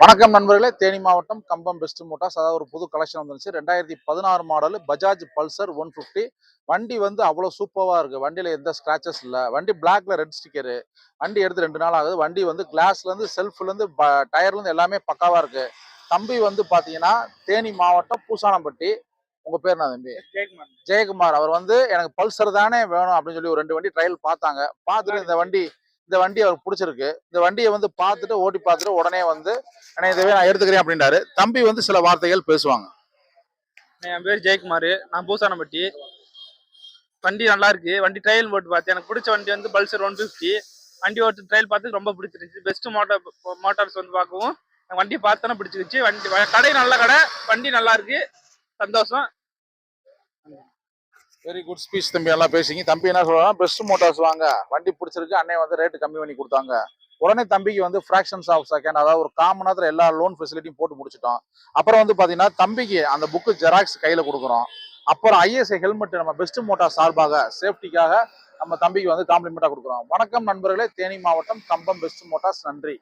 வணக்கம் நண்பர்களே, தேனி மாவட்டம் கம்பம் பெஸ்ட் மோட்டார்ஸ். அதாவது ஒரு புது கலெக்ஷன் வந்துருச்சு. 2016 மாடல் பஜாஜ் பல்சர் 150. வண்டி வந்து அவ்வளோ சூப்பராக இருக்கு. வண்டியில் எந்த ஸ்கிராச்சஸ் இல்லை. வண்டி பிளாக்ல ரெட் ஸ்டிக்கரு. வண்டி எடுத்து 2 நாள் ஆகுது. வண்டி வந்து கிளாஸ்லேருந்து செல்ஃப்லேருந்து டயர்லேருந்து எல்லாமே பக்காவாக இருக்கு. தம்பி வந்து பார்த்தீங்கன்னா தேனி மாவட்டம் பூசானம்பட்டி. உங்க பேர் என்ன தம்பி? ஜெயக்குமார். அவர் வந்து எனக்கு பல்சர் தானே வேணும் அப்படின்னு சொல்லி ஒரு 2 வண்டி ட்ரையல் பார்த்தாங்க. பார்த்துட்டு இந்த வண்டி அவருக்கு பிடிச்சிருக்கு. இந்த வண்டியை வந்து பார்த்துட்டு ஓட்டி பார்த்துட்டு உடனே வந்து இதுவே நான் எடுத்துக்கிறேன் அப்படின்றாரு. தம்பி வந்து சில வார்த்தைகள் பேசுவாங்க. என் பேர் ஜெயக்குமார், நான் பூசானம்பட்டி. வண்டி நல்லா இருக்கு. வண்டி ட்ரையல் போட்டு பார்த்தேன். எனக்கு பிடிச்ச வண்டி வந்து பல்சர் 150. வண்டி ஓட்டு ட்ரையல் பார்த்து ரொம்ப பிடிச்சிருச்சு. பெஸ்ட் மோட்டார்ஸ் வந்து பார்க்கவும் வண்டி பார்த்தோன்னா பிடிச்சிருச்சு. வண்டி கடை நல்ல கடை, வண்டி நல்லா இருக்கு. சந்தோஷம். வெரி குட் ஸ்பீச் தம்பி. நல்லா பேசிங்க. தம்பி என்ன சொல்றாங்க, பெஸ்ட் மோட்டார்ஸ் வாங்க, வண்டி பிடிச்சிருக்கு, அண்ணன் வந்து ரேட்டு கம்மி பண்ணி கொடுத்தாங்க. உடனே தம்பிக்கு வந்து ஃபிராக்ஷன்ஸ் ஆஃப் செகண்ட், அதாவது ஒரு காமனாத்துல எல்லா லோன் ஃபெசிலிட்டியும் போட்டு முடிச்சிட்டோம். அப்புறம் வந்து பாத்தீங்கன்னா தம்பிக்கு அந்த புக்கு ஜெராக்ஸ் கையில கொடுக்குறோம். அப்புறம் ஐஎஸ்ஐ ஹெல்மெட் நம்ம பெஸ்ட் மோட்டார் சார்பாக சேஃப்டிக்காக நம்ம தம்பிக்கு வந்து காம்ப்ளிமெண்டா கொடுக்குறோம். வணக்கம் நண்பர்களே, தேனி மாவட்டம் கம்பம் பெஸ்ட் மோட்டார்ஸ். நன்றி.